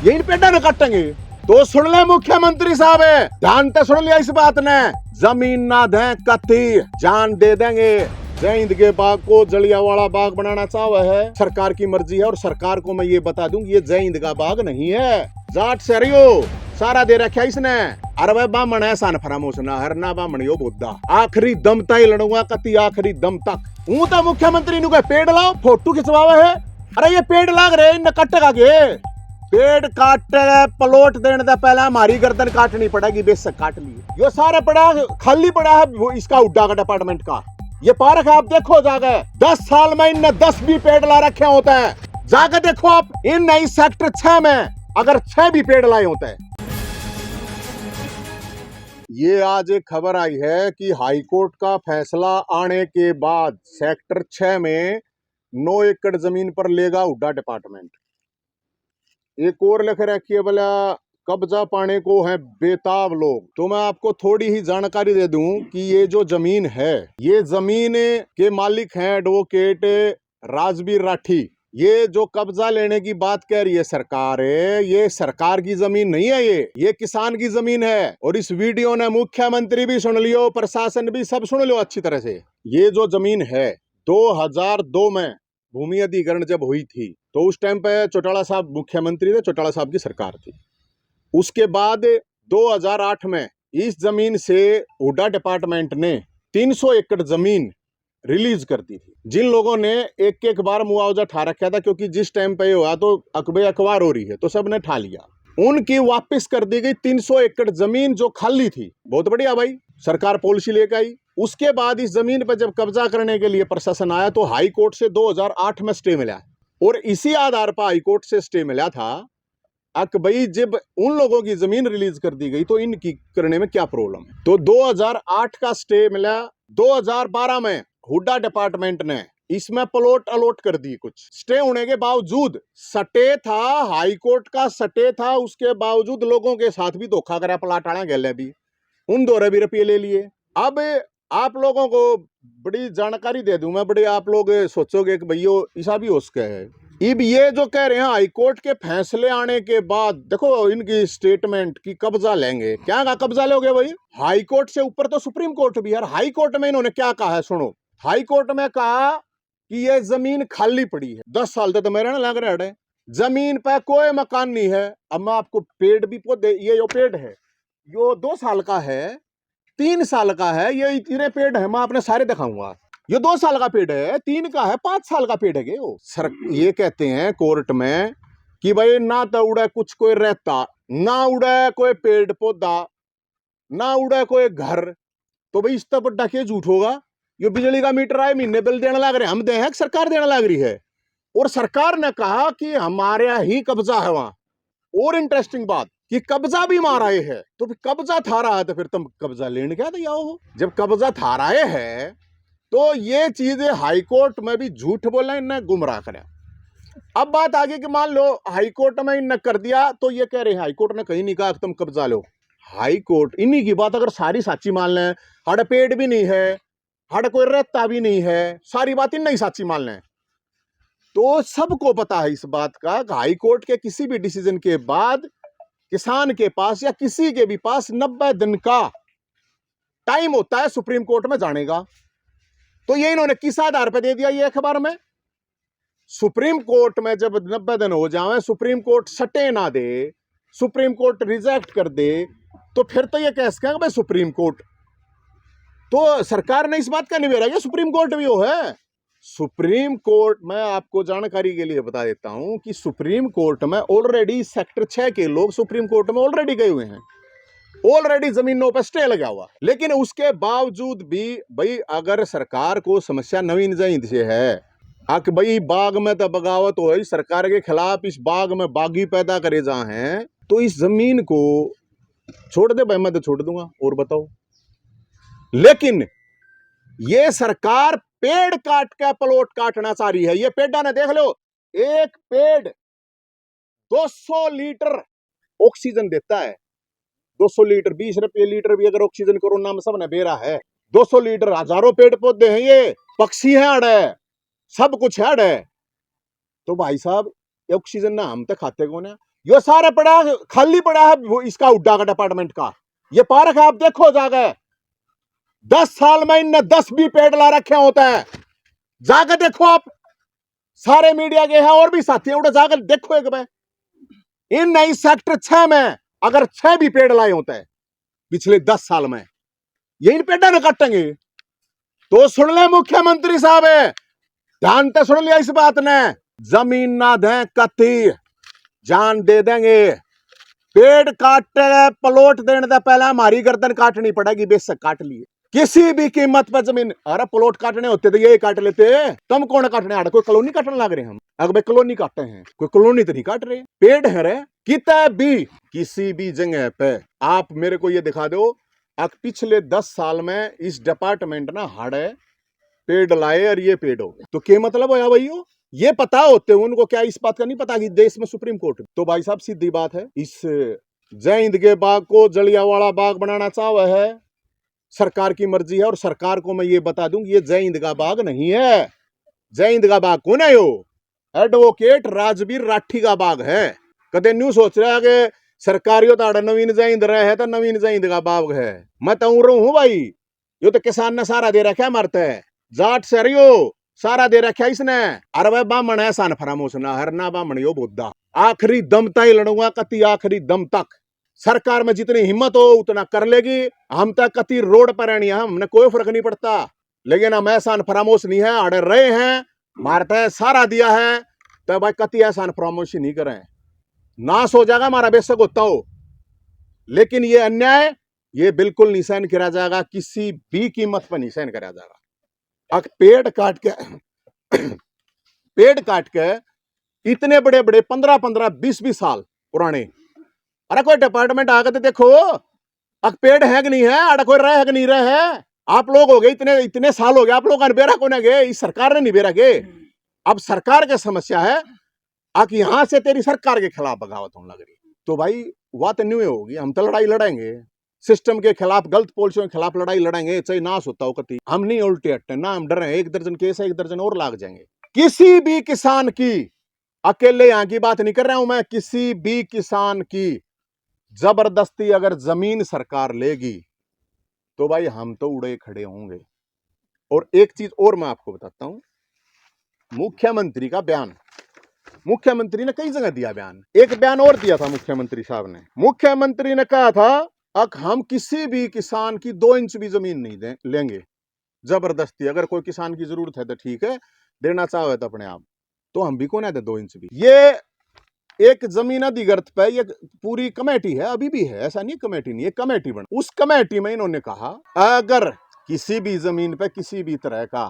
ये इन पेड़ा न काटेंगे। तो सुन ले मुख्यमंत्री साहब है, ध्यान से सुन लिया इस बात ने, जमीन ना दें कत्ती जान दे देंगे। जय हिंद के बाग को जलियांवाला बाग बनाना चाहे है, सरकार की मर्जी है। और सरकार को मैं ये बता दूं ये जय हिंद का बाग नहीं है, जाट शहरियो सारा दे रखा इसने। अरे भाई बामण है सान फरामोसना हरना बामणियो बुद्धा, आखिरी दम तक लड़ूंगा कत्ती, आखिरी दम तक। हूं तो मुख्यमंत्री नु पेड़ लाओ फोटो खिंचवावे है। अरे ये पेड़ लाग रहे इन कटेगा के, पेड़ काट प्लॉट देने से पहले हमारी गर्दन काटनी पड़ेगी, बेशक काट लिए। ये सारा पड़ा खाली पड़ा है इसका हुड्डा का डिपार्टमेंट का, ये पार्क है आप देखो जाके 10 साल में इनने 10 भी पेड़ ला रखे होते हैं, जाकर देखो आप। इन नई सेक्टर 6 में अगर 6 भी पेड़ लाए होते हैं। ये आज एक खबर आई है कि हाईकोर्ट का फैसला आने के बाद सेक्टर 6 में 9 एकड़ जमीन पर लेगा हुड्डा डिपार्टमेंट। एक और लिख रखी है बोला कब्जा पाने को है बेताब लोग। तो मैं आपको थोड़ी ही जानकारी दे दूं कि ये जो जमीन है, ये जमीन के मालिक हैं एडवोकेट राजवीर राठी। ये जो कब्जा लेने की बात कह रही है सरकार है, ये सरकार की जमीन नहीं है, ये किसान की जमीन है। और इस वीडियो ने मुख्यमंत्री भी सुन लियो, प्रशासन भी सब सुन लो अच्छी तरह से। ये जो जमीन है 2002 में भूमि अधिग्रहण जब हुई थी तो उस टाइम पे चौटाला साहब मुख्यमंत्री थे, चौटाला साहब की सरकार थी। उसके बाद 2008 में इस जमीन से हुड्डा डिपार्टमेंट ने 300 एकड़ जमीन रिलीज कर दी थी। जिन लोगों ने एक एक बार मुआवजा ठा रखा था, क्योंकि जिस टाइम पे हुआ तो अखबार हो रही है तो सबने ठा लिया, उनकी वापस कर दी गई 300 एकड़ जमीन जो खाली थी। बहुत बढ़िया भाई, सरकार पॉलिसी लेकर आई। उसके बाद इस जमीन पर जब कब्जा करने के लिए प्रशासन आया तो हाई कोर्ट से 2008 में स्टे मिला, और इसी आधार पर हाई कोर्ट से स्टे मिला था अक भाई जब उन लोगों की जमीन रिलीज कर दी गई तो इनकी करने में क्या प्रॉब्लम है। तो 2008 का स्टे मिला, 2012 में हुड्डा डिपार्टमेंट ने इसमें प्लॉट अलॉट कर दी। कुछ स्टे होने के बावजूद सटे था, हाई कोर्ट का सटे था, उसके बावजूद लोगों के साथ भी धोखा करा, प्लाट आना गले भी उन 2 रुपये ले लिए। अब आप लोगों को बड़ी जानकारी दे दूं मैं, बड़ी आप लोग सोचोगे कि भैया ऐसा भी हो सके है। अब ये जो कह रहे हैं हाई कोर्ट के फैसले आने के बाद देखो इनकी स्टेटमेंट की कब्जा लेंगे, क्या का कब्जा लोगे भाई? हाई कोर्ट से ऊपर तो सुप्रीम कोर्ट भी है। हाई कोर्ट में इन्होंने क्या कहा है सुनो। हाई कोर्ट में कहा कि ये जमीन खाली पड़ी है, 10 साल तक तो मेरे ना लग रहा है, जमीन पर कोई मकान नहीं है। अब मैं आपको पेड़ भी पौधे, ये जो पेड़ है यो 2 साल का है, 3 साल का है, ये इतने पेड़ है मैं आपने सारे दिखाऊंगा। ये 2 साल का पेड़ है, 3 का है, 5 साल का पेड़ है। वो सर ये कहते हैं कोर्ट में कि भाई ना तो उड़े कुछ कोई रहता, ना उड़े कोई पेड़ पौधा, ना उड़े कोई घर, तो भाई इस पर बड्डा क्या झूठ होगा। ये बिजली का मीटर आए महीने बिल देने लग रहे, हम दे हैं सरकार देने लग रही है, और सरकार ने कहा कि हमारे ही कब्जा है वहां। और इंटरेस्टिंग बात कि कब्जा भी माराए है, तो कब्जा था रहा है तो फिर तुम कब्जा लेने क्या तैयार हो? जब कब्जा था रहा है तो ये चीजें हाईकोर्ट में भी झूठ बोला, इन्हें गुमराह करा। अब बात आगे कि मान लो हाईकोर्ट में इन्हें कर दिया तो ये कह रहे हैं हाईकोर्ट ने कहीं नहीं कहा कि तुम कब्जा लो। हाईकोर्ट इन्हीं की बात अगर सारी साची मान लें, हड़ पेड़ भी नहीं है, हड़ कोई रहता भी नहीं है, सारी बात इन्हें ही साची मान लें, तो सबको पता है इस बात का कि हाईकोर्ट के किसी भी डिसीजन के बाद किसान के पास या किसी के भी पास 90 दिन का टाइम होता है सुप्रीम कोर्ट में जाने का। तो ये इन्होंने किस आधार पर दे दिया ये अखबार में? सुप्रीम कोर्ट में जब 90 दिन हो जाए, सुप्रीम कोर्ट सटे ना दे, सुप्रीम कोर्ट रिजेक्ट कर दे, तो फिर तो ये कैसे कहेंगे भाई सुप्रीम कोर्ट, तो सरकार ने इस बात का निबेरा किया सुप्रीम कोर्ट भी वो है। सुप्रीम कोर्ट में आपको जानकारी के लिए बता देता हूं कि सुप्रीम कोर्ट में ऑलरेडी सेक्टर 6 के लोग सुप्रीम कोर्ट में ऑलरेडी गए हुए हैं, ऑलरेडी जमीनों पर स्टे लगा हुआ। लेकिन उसके बावजूद भी भाई अगर सरकार को समस्या नवीन जयंत से है कि भाई बाग में तो बगावत हो, सरकार के खिलाफ इस बाग में बागी पैदा करे जा हैं, तो इस जमीन को छोड़ दे भाई, मैं तो छोड़ दूंगा और बताओ। लेकिन ये सरकार पेड़ काट के प्लॉट काटना चाह रही है। ये पेड़ा ने देख लो, एक पेड़ 200 लीटर ऑक्सीजन देता है, 200 लीटर, 20 रुपये लीटर भी अगर ऑक्सीजन कोरोना में सबने बेरा है, 200 लीटर, हजारों पेड़ पौधे हैं, ये पक्षी है, अड़ है, सब कुछ है, अड़ है। तो भाई साहब ऑक्सीजन ना हम तो खाते कौन है? यो सारा पड़ा खाली पड़ा है वो इसका उड्डा का डिपार्टमेंट का। ये पार्क है, आप देखो जाके 10 साल में इनने 10 भी पेड़ ला रखे होते हैं। जाकर देखो आप, सारे मीडिया के हैं और भी साथी हैं, जाकर देखो एक बार। इन नई सेक्टर 6 में अगर 6 भी पेड़ लाए होते हैं पिछले 10 साल में, ये इन पेड़ न काटेंगे। तो सुन ले मुख्यमंत्री साहब, ध्यान से सुन लिया इस बात ने, जमीन ना दें कती जान दे देंगे। पेड़ काटे प्लॉट देने से पहले हमारी गर्दन काटनी पड़ेगी, बेशक काट लिए किसी भी कीमत पर जमीन। अरे प्लॉट काटने होते तो ये काट लेते, तुम कौन काटने आ रहे? कोई कॉलोनी काटने लग रहे हम? अगर भाई कॉलोनी काटते हैं, कोई कॉलोनी तो नहीं काट रहे, पेड़ है रे। कितना भी किसी भी जगह पे आप मेरे को ये दिखा दो पिछले 10 साल में इस डिपार्टमेंट ना हाड़े पेड़ लाए और ये पेड़ हो गए, तो क्या मतलब होया भाइयों? ये पता होते उनको क्या इस बात का नहीं पता कि देश में सुप्रीम कोर्ट? तो भाई साहब सीधी बात है, इस जय हिंद के बाग को जलियांवाला बाग बनाना चाहे है, सरकार की मर्जी है। और सरकार को मैं ये बता दूं ये जय हिंद का बाग नहीं है। जय हिंद का बाग कौन है? यो एडवोकेट राजवीर राठी का बाग है। कदे न्यू सोच रहा है कि सरकारियों ताड़ा नवीन जय हिंद रहे है तो नवीन जय हिंद का बाग है। मैं तो हूं भाई, यो तो किसान ने सारा दे रखा है, मरते है जाट से रियो सारा दे रखा इसने। अरे भाई बामण है सान फरामोश ना हरना बामण यो बुद्धा, आखिरी दम तक लड़ूंगा कति, आखिरी दम तक। सरकार में जितनी हिम्मत हो उतना कर लेगी। हम तक कति रोड पर रहनी है, हमने कोई फर्क नहीं पड़ता, लेकिन हम ऐसा फरामोश नहीं है, अड़े रहे हैं, मारते है सारा दिया है, तो भाई कति ऐसा फरामोशी नहीं करें। नाश हो जाएगा हमारा बेशक होता हो, लेकिन ये अन्याय ये बिल्कुल नहीं सहन करा जाएगा, किसी भी कीमत पर नहीं सहन करा जाएगा। अब पेड़ काट के इतने बड़े बड़े 15-15 20-20 साल पुराने, अरे कोई डिपार्टमेंट आकर तो देखो अब पेड़ है कि नहीं है, अरे कोई रहे है कि नहीं रहे है। आप लोग हो गए इतने साल हो गए, आप लोग का निबेरा कौन है? इस सरकार ने निबेरा के। अब सरकार की समस्या है कि यहां से तेरी सरकार के खिलाफ बगावत होने लग रही, तो भाई बात न्यू होगी। हम तो लड़ाई लड़ेंगे, सिस्टम के खिलाफ, गलत पॉलिसियों के खिलाफ लड़ाई लड़ेंगे, चाहे नाश होता हो कति। हम नहीं उल्टे हटते ना, हम डर रहे हैं 1 दर्जन केस है, 1 दर्जन और लाग जाएंगे। किसी भी किसान की, अकेले यहां की बात नहीं कर रहा हूं मैं, किसी भी किसान की जबरदस्ती अगर जमीन सरकार लेगी तो भाई हम तो उड़े खड़े होंगे। और एक चीज और मैं आपको बताता हूं, मुख्यमंत्री का बयान, मुख्यमंत्री ने कई जगह दिया बयान। एक बयान और दिया था मुख्यमंत्री साहब ने, मुख्यमंत्री ने कहा था हम किसी भी किसान की 2 इंच भी जमीन नहीं लेंगे जबरदस्ती। अगर कोई किसान की जरूरत है तो ठीक है, देना चाहे तो अपने आप, तो हम भी कौन है 2 इंच भी। ये एक जमीन अधिग्रत पे ये पूरी कमेटी है, अभी भी है, ऐसा नहीं कमेटी नहीं है, कमेटी बन, उस कमेटी में इन्होंने कहा अगर किसी भी जमीन पे किसी भी तरह का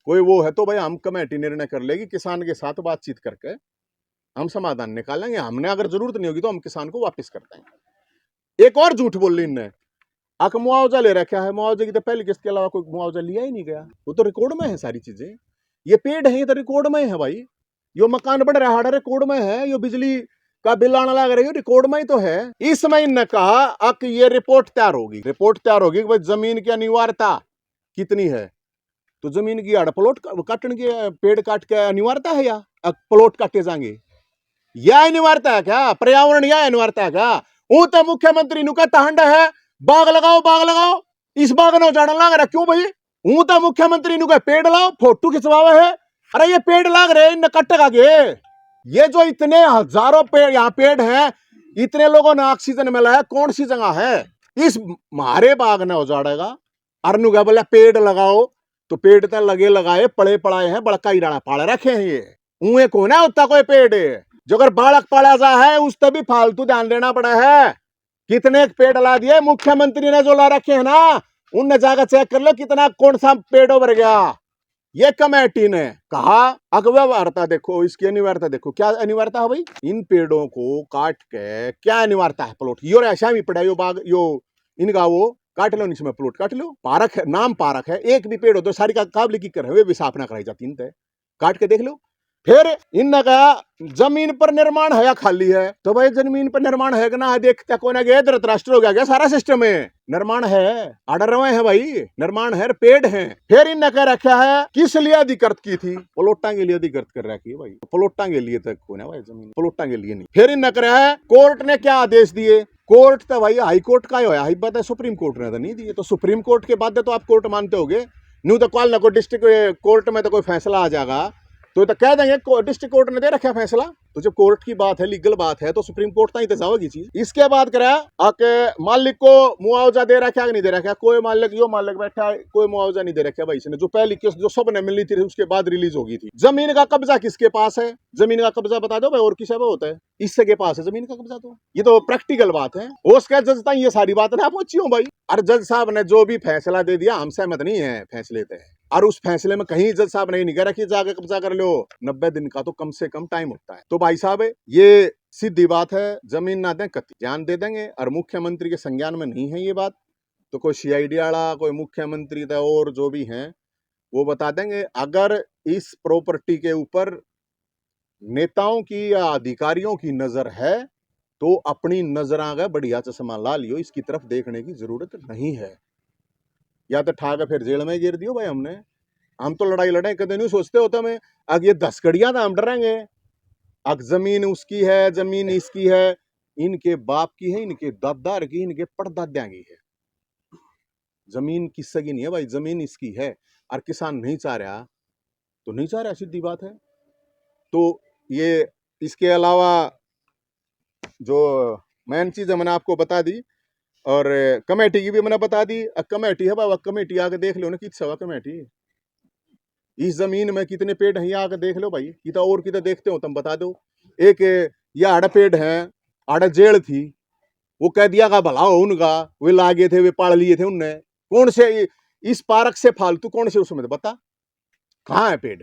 कोई वो है तो भाई हम कमेटी निर्णय कर लेगी, किसान के साथ बातचीत करके हम समाधान निकालेंगे। हमने अगर जरूरत नहीं होगी तो हम किसान को वापस कर देंगे। एक और झूठ बोल ली इनने, मुआवजा ले रखा है, मुआवजे की तो पहली किस्त के अलावा कोई मुआवजा लिया ही नहीं गया। वो तो रिकॉर्ड में है सारी चीजें, ये पेड़ है ये तो रिकॉर्ड में है भाई, यो मकान बन रहा है रिकॉर्ड में है, यो बिजली का बिल आने लग रही है रिकॉर्ड में ही तो है। इसमें इनने कहा कि ये रिपोर्ट तैयार होगी, रिपोर्ट तैयार होगी कि भाई जमीन की अनिवार्यता कितनी है। तो जमीन की आड़ प्लॉट काटने के, पेड़ काट के अनिवार्यता है या प्लॉट काटे जाएंगे, यह अनिवार्यता है क्या? पर्यावरण यह अनिवार्यता है क्या? वो तो मुख्यमंत्री नु कहता हंडा है बाग लगाओ बाग लगाओ, इस बाग ने उजाड़न लग रहा क्यों भाई? वो तो मुख्यमंत्री नु कह पेड़ लाओ, फोटो खिंचवावे है, अरे ये पेड़ लाग रहे इन कटेगा गे। ये जो इतने हजारों पेड़ यहाँ पेड़ हैं, इतने लोगों ने ऑक्सीजन मिला है, कौन सी जगह है इस मारे बाग ने उजाड़ेगा? अरनु कह बोला पेड़ लगाओ, तो पेड़ तो लगे लगाए पड़े पड़ाए हैं, बड़का ही डाला पाड़ रखे हैं ये, उए कौन है उतना कोई पेड़ जो अगर बालक पाला जा है उस पर भी फालतू ध्यान देना पड़ा है। कितने पेड़ ला दिए मुख्यमंत्री ने जो ला रखे हैं ना, उनने जाकर चेक कर लो कितना कौन सा पेड़ उभर गया। ये कमेटी ने कहा अनिवार्यता देखो, इसकी अनिवार्यता देखो, क्या अनिवार्यता है भाई? इन पेड़ों को काट के क्या अनिवार्यता है? प्लॉट यो ऐसा भी पड़ा, यो बाग यो इनका वो काट लो, इसमें प्लॉट काट लो, पार्क है, नाम पार्क है, एक भी पेड़ हो तो सारी का काबली की कर वे भी साफ ना कराई जाती, इन काट के देख लो। फिर इनने कहा जमीन पर निर्माण है या खाली है, तो भाई जमीन पर निर्माण है कि ना देखता को ना गया धृतराष्ट्र हो गया क्या सारा सिस्टम में निर्माण है आर्डर है भाई निर्माण है पेड़ है। फिर इनने कह रखा है किस लिए अधिकृत की थी, प्लोटा के लिए अधिकृत कर रखी है भाई, प्लोटा के लिए तक को ना भाई जमीन प्लोटा के लिए नहीं। फिर इनने कह रहा है कोर्ट ने क्या आदेश दिए, कोर्ट तो भाई हाई कोर्ट का होया हाई बात है, सुप्रीम कोर्ट ने तो नहीं दिए, तो सुप्रीम कोर्ट के बाद तो आप कोर्ट मानते होगे, न्यू तो कॉल ना कोई डिस्ट्रिक्ट कोर्ट में तो कोई फैसला आ जाएगा तो कह देंगे डिस्ट्रिक्ट कोर्ट ने दे रखा फैसला, तो जब कोर्ट की बात है लीगल बात है तो सुप्रीम कोर्ट तक तो जाओगी चीज। इसके बाद करा आके मालिक को मुआवजा दे रखा कि नहीं दे रखा, कोई मालिक जो मालिक बैठा है कोई मुआवजा नहीं दे रखा भाई इसने, जो पहली केस जो सबने मिली थी उसके बाद रिलीज होगी थी। जमीन का कब्जा किसके पास है, जमीन का कब्जा बता दो भाई और किसी पे होता है, इससे के पास है जमीन का कब्जा, तो ये तो प्रैक्टिकल बात है। उसका जज तक ये सारी बात ना पहुंची हो भाई, और जज साहब ने जो भी फैसला दे दिया हम सहमत नहीं है फैसले थे, और उस फैसले में कहीं जज साहब ने नहीं कह रखी जाके कब्जा कर लो, 90 दिन का तो कम से कम टाइम होता है। तो भाई साहब ये सीधी बात है, जमीन ना दें कति जान दे देंगे, और मुख्यमंत्री के संज्ञान में नहीं है ये बात, तो कोई सीआईडी वाला कोई मुख्यमंत्री था और जो भी हैं वो बता देंगे। अगर इस प्रॉपर्टी के ऊपर नेताओं की या अधिकारियों की नजर है तो अपनी नजर आगे बढ़िया चश्मा ला लियो, इसकी तरफ देखने की जरूरत नहीं है, या तो ठाकर फिर जेल में गिर दियो भाई हमने, हम तो लड़ाई लड़े कदे नहीं सोचते होता मैं, अब ये 10 कड़ियां तो हम डरेंगे, अब जमीन उसकी है जमीन इसकी है, इनके बाप की है इनके दादार की इनके परदाद्या की है, जमीन किससे की नहीं है भाई, जमीन इसकी है, और किसान नहीं चाह रहा तो नहीं चाह रहा, सीधी बात है। तो ये इसके अलावा जो मेन चीज है मैंने आपको बता दी, और कमेटी की भी मैंने बता दी। कमेटी है बाबा, कमेटी आके देख लो ना कित सवा कमेटी, इस जमीन में कितने पेड़ हैं आके देख लो भाई, कितना और कितना देखते हो तुम बता दो। एक ये आड़ा पेड़ है, आड़ा जेल थी, वो कह दिया का भला हो उनका, वे लागे थे वे पाड़ लिए थे उनने, कौन से इस पार्क से फालतू कौन से उसमें बता कहाँ है पेड़,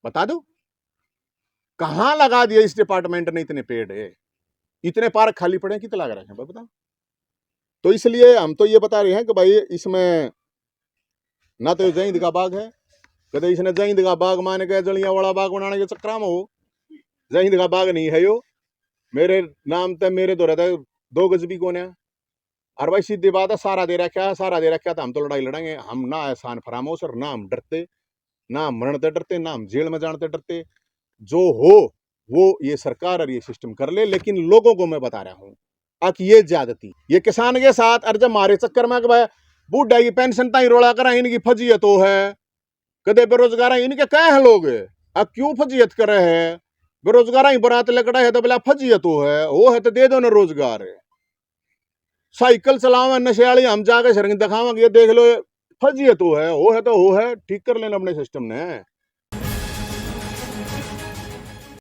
बता दो कहाँ लगा दिया इस डिपार्टमेंट ने इतने पेड़ है, इतने पार्क खाली पड़े कितना लगा रखे बता। तो इसलिए हम तो ये बता रहे हैं कि भाई इसमें ना तो जईंद का बाग है, कदे इसने जईंद का बाग मान के जलियां वाला बाग बनाने के चक्कर में हो, जईंद का बाग नहीं है यो, मेरे नाम ते मेरे तो रहता 2 गज भी कोने, और भाई सीधी बात है सारा दे रखा है, सारा दे रखा है तो हम तो लड़ाई लड़ेंगे, हम ना एहसान फरामोश और ना हम डरते, ना हम मरते डरते, ना हम जेल में जानते डरते, जो हो वो ये सरकार और ये सिस्टम कर ले, लेकिन लोगों को मैं बता रहा हूँ अब ये ज्यादती ये किसान के साथ, और जब मारे चक्कर में भाई बूढ़ा की पेंशन ताई रोड़ा करा इनकी फजीयत हो है, कदे बेरोजगार इनके कहे हैं लोग, अब क्यों फजीयत करे है, बेरोजगार ही बरात लकड़ा है तो बोला फजीयत हो है, वो है तो दे दो ना रोजगार, साइकिल चलावे नशे वाली हम जाके शर्म दिखावे ये देख लो फजीयत हो है, वो है तो वो है, ठीक कर लेना अपने सिस्टम ने।